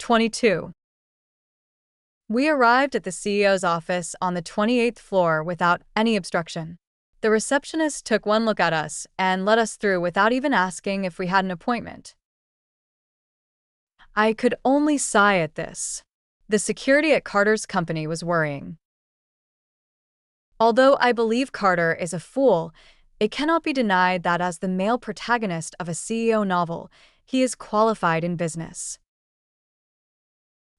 22. We arrived at the CEO's office on the 28th floor without any obstruction. The receptionist took one look at us and let us through without even asking if we had an appointment. I could only sigh at this. The security at Carter's company was worrying. Although I believe Carter is a fool, it cannot be denied that as the male protagonist of a CEO novel, he is qualified in business.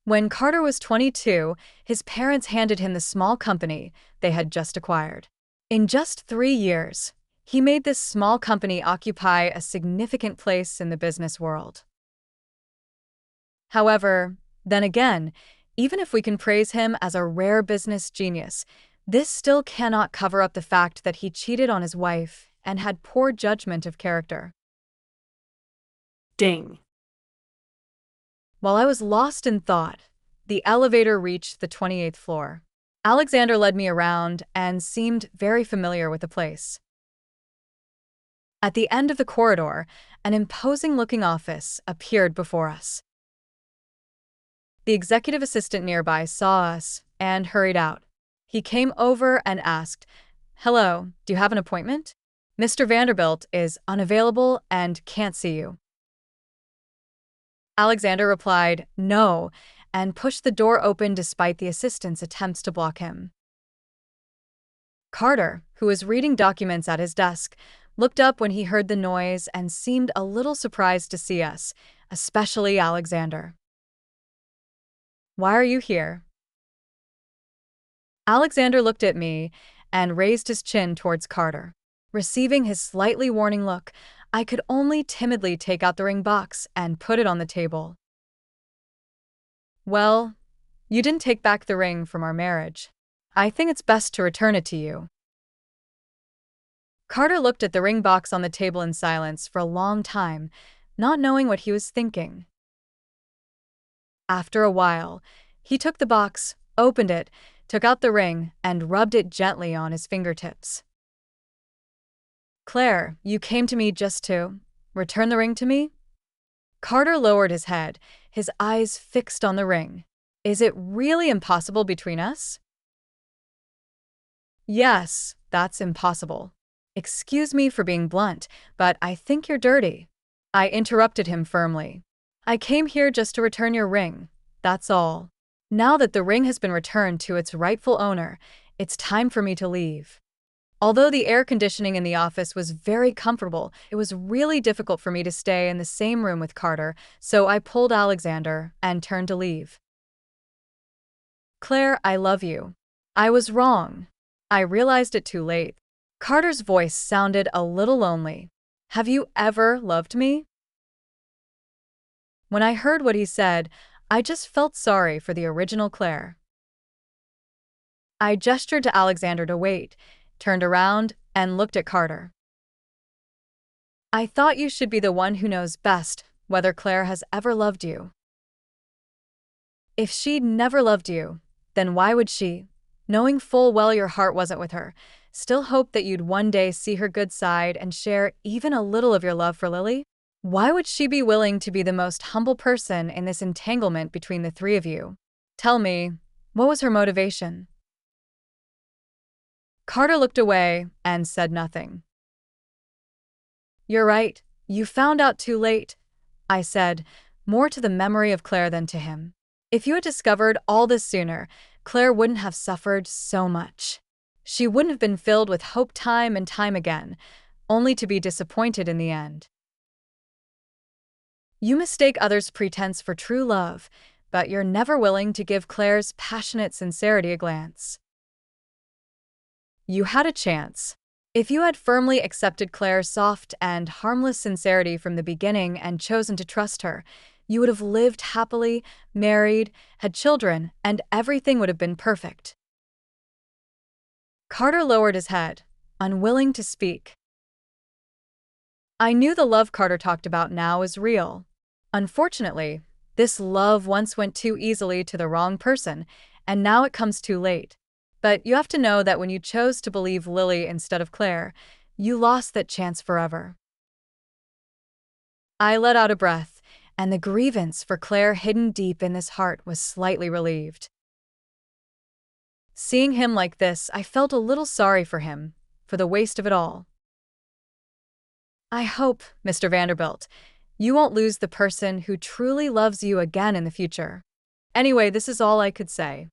When Carter was 22, his parents handed him the small company they had just acquired. In just 3 years, he made this small company occupy a significant place in the business world. However, then again, even if we can praise him as a rare business genius, this still cannot cover up the fact that he cheated on his wife and had poor judgment of character. Ding. While I was lost in thought, the elevator reached the 28th floor. Alexander led me around and seemed very familiar with the place. At the end of the corridor, an imposing-looking office appeared before us. The executive assistant nearby saw us and hurried out. He came over and asked, "Hello, do you have an appointment? Mr. Vanderbilt is unavailable and can't see you." Alexander replied, "No," and pushed the door open despite the assistant's attempts to block him. Carter, who was reading documents at his desk, looked up when he heard the noise and seemed a little surprised to see us, especially Alexander. "Why are you here?" Alexander looked at me and raised his chin towards Carter. Receiving his slightly warning look, I could only timidly take out the ring box and put it on the table. "Well, you didn't take back the ring from our marriage. I think it's best to return it to you." Carter looked at the ring box on the table in silence for a long time, not knowing what he was thinking. After a while, he took the box, opened it, took out the ring, and rubbed it gently on his fingertips. "Claire, you came to me just to return the ring to me?" Carter lowered his head, his eyes fixed on the ring. "Is it really impossible between us?" "Yes, that's impossible. Excuse me for being blunt, but I think you're dirty." I interrupted him firmly. "I came here just to return your ring, that's all. Now that the ring has been returned to its rightful owner, it's time for me to leave." Although the air conditioning in the office was very comfortable, it was really difficult for me to stay in the same room with Carter, so I pulled Alexander and turned to leave. "Claire, I love you. I was wrong. I realized it too late." Carter's voice sounded a little lonely. "Have you ever loved me?" When I heard what he said, I just felt sorry for the original Claire. I gestured to Alexander to wait, turned around, and looked at Carter. "I thought you should be the one who knows best whether Claire has ever loved you. If she'd never loved you, then why would she, knowing full well your heart wasn't with her, still hope that you'd one day see her good side and share even a little of your love for Lily? Why would she be willing to be the most humble person in this entanglement between the three of you? Tell me, what was her motivation?" Carter looked away and said nothing. "You're right, you found out too late," I said, more to the memory of Claire than to him. "If you had discovered all this sooner, Claire wouldn't have suffered so much. She wouldn't have been filled with hope time and time again, only to be disappointed in the end. You mistake others' pretense for true love, but you're never willing to give Claire's passionate sincerity a glance. You had a chance. If you had firmly accepted Claire's soft and harmless sincerity from the beginning and chosen to trust her, you would have lived happily, married, had children, and everything would have been perfect." Carter lowered his head, unwilling to speak. I knew the love Carter talked about now was real. Unfortunately, this love once went too easily to the wrong person, and now it comes too late. But you have to know that when you chose to believe Lily instead of Claire, you lost that chance forever. I let out a breath and the grievance for Claire hidden deep in his heart was slightly relieved. Seeing him like this, I felt a little sorry for him, for the waste of it all. I hope, Mr. Vanderbilt, you won't lose the person who truly loves you again in the future. Anyway, this is all I could say.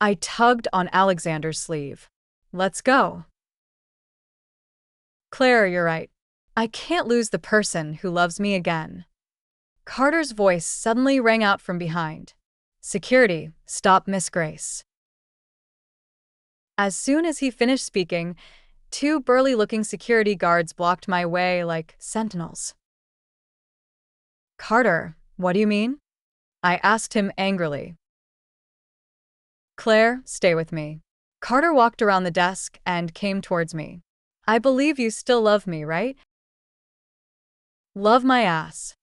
I tugged on Alexander's sleeve. Let's go. Claire, you're right. I can't lose the person who loves me again. Carter's voice suddenly rang out from behind. Security, stop Miss Grace. As soon as he finished speaking, two burly-looking security guards blocked my way like sentinels. Carter, what do you mean? I asked him angrily. Claire, stay with me. Carter walked around the desk and came towards me. I believe you still love me, right? Love my ass.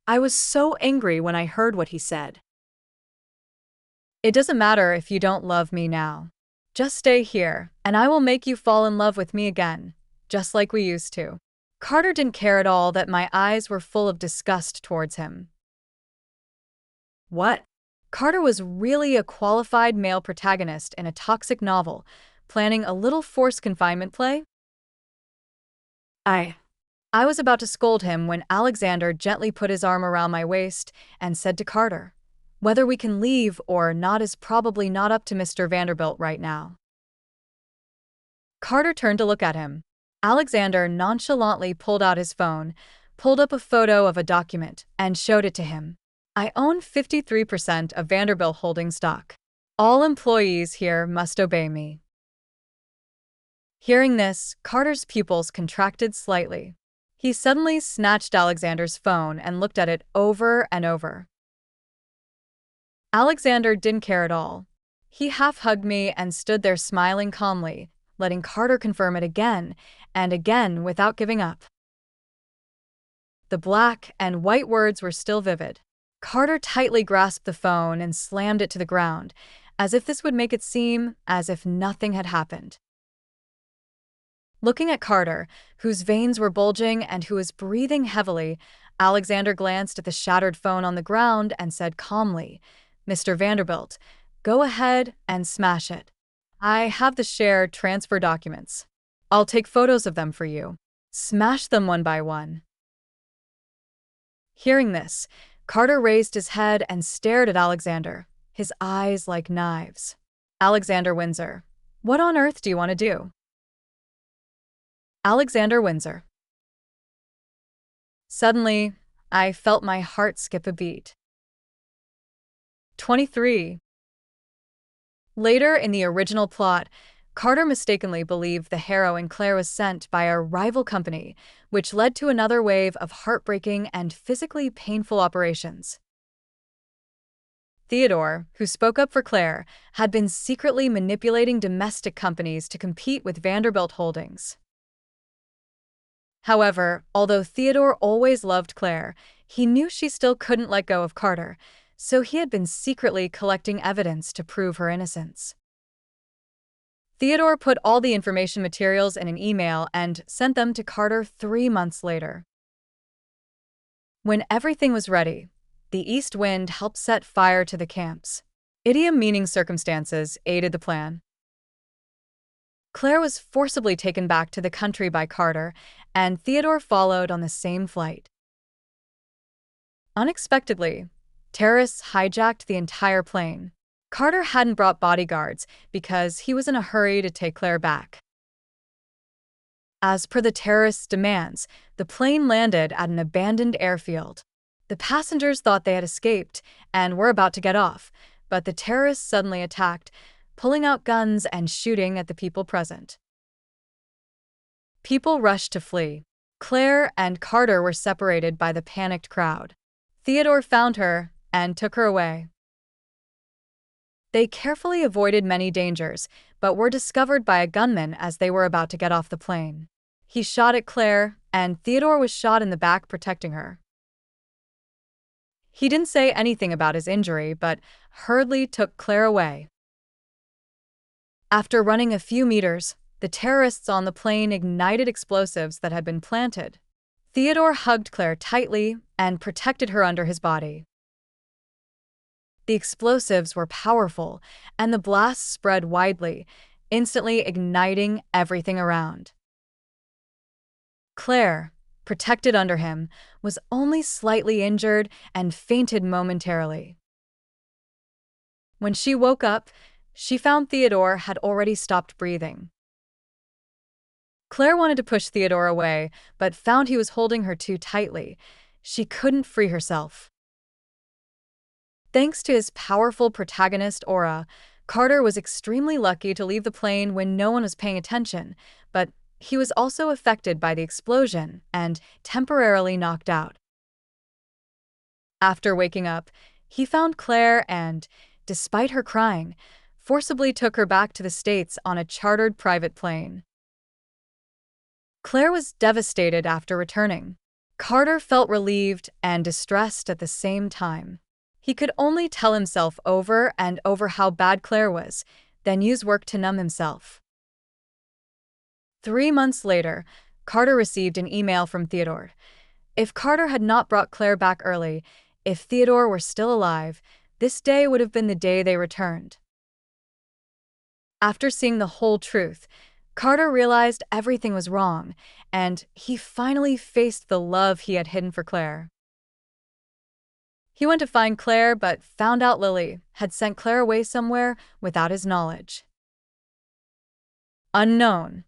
I was so angry when I heard what he said. It doesn't matter if you don't love me now. Just stay here, and I will make you fall in love with me again, just like we used to. Carter didn't care at all that my eyes were full of disgust towards him. What? Carter was really a qualified male protagonist in a toxic novel, planning a little forced confinement play? I was about to scold him when Alexander gently put his arm around my waist and said to Carter, whether we can leave or not is probably not up to Mr. Vanderbilt right now. Carter turned to look at him. Alexander nonchalantly pulled out his phone, pulled up a photo of a document, and showed it to him. I own 53% of Vanderbilt holding stock. All employees here must obey me. Hearing this, Carter's pupils contracted slightly. He suddenly snatched Alexander's phone and looked at it over and over. Alexander didn't care at all. He half-hugged me and stood there smiling calmly, letting Carter confirm it again and again without giving up. The black and white words were still vivid. Carter tightly grasped the phone and slammed it to the ground, as if this would make it seem as if nothing had happened. Looking at Carter, whose veins were bulging and who was breathing heavily, Alexander glanced at the shattered phone on the ground and said calmly, Mr. Vanderbilt, go ahead and smash it. I have the shared transfer documents. I'll take photos of them for you. Smash them one by one. Hearing this, Carter raised his head and stared at Alexander, his eyes like knives. Alexander Windsor, what on earth do you want to do? Alexander Windsor. Suddenly, I felt my heart skip a beat. 23. Later in the original plot, Carter mistakenly believed the heroine Claire was sent by a rival company, which led to another wave of heartbreaking and physically painful operations. Theodore, who spoke up for Claire, had been secretly manipulating domestic companies to compete with Vanderbilt Holdings. However, although Theodore always loved Claire, he knew she still couldn't let go of Carter, so he had been secretly collecting evidence to prove her innocence. Theodore put all the information materials in an email and sent them to Carter 3 months later. When everything was ready, the east wind helped set fire to the camps. Idiom meaning circumstances aided the plan. Claire was forcibly taken back to the country by Carter, and Theodore followed on the same flight. Unexpectedly, terrorists hijacked the entire plane. Carter hadn't brought bodyguards because he was in a hurry to take Claire back. As per the terrorists' demands, the plane landed at an abandoned airfield. The passengers thought they had escaped and were about to get off, but the terrorists suddenly attacked, pulling out guns and shooting at the people present. People rushed to flee. Claire and Carter were separated by the panicked crowd. Theodore found her and took her away. They carefully avoided many dangers, but were discovered by a gunman as they were about to get off the plane. He shot at Claire, and Theodore was shot in the back protecting her. He didn't say anything about his injury, but hurriedly took Claire away. After running a few meters, the terrorists on the plane ignited explosives that had been planted. Theodore hugged Claire tightly and protected her under his body. The explosives were powerful, and the blasts spread widely, instantly igniting everything around. Claire, protected under him, was only slightly injured and fainted momentarily. When she woke up, she found Theodore had already stopped breathing. Claire wanted to push Theodore away, but found he was holding her too tightly. She couldn't free herself. Thanks to his powerful protagonist aura, Carter was extremely lucky to leave the plane when no one was paying attention, but he was also affected by the explosion and temporarily knocked out. After waking up, he found Claire and, despite her crying, forcibly took her back to the States on a chartered private plane. Claire was devastated after returning. Carter felt relieved and distressed at the same time. He could only tell himself over and over how bad Claire was, then use work to numb himself. 3 months later, Carter received an email from Theodore. If Carter had not brought Claire back early, if Theodore were still alive, this day would have been the day they returned. After seeing the whole truth, Carter realized everything was wrong, and he finally faced the love he had hidden for Claire. He went to find Claire but found out Lily had sent Claire away somewhere without his knowledge. Unknown.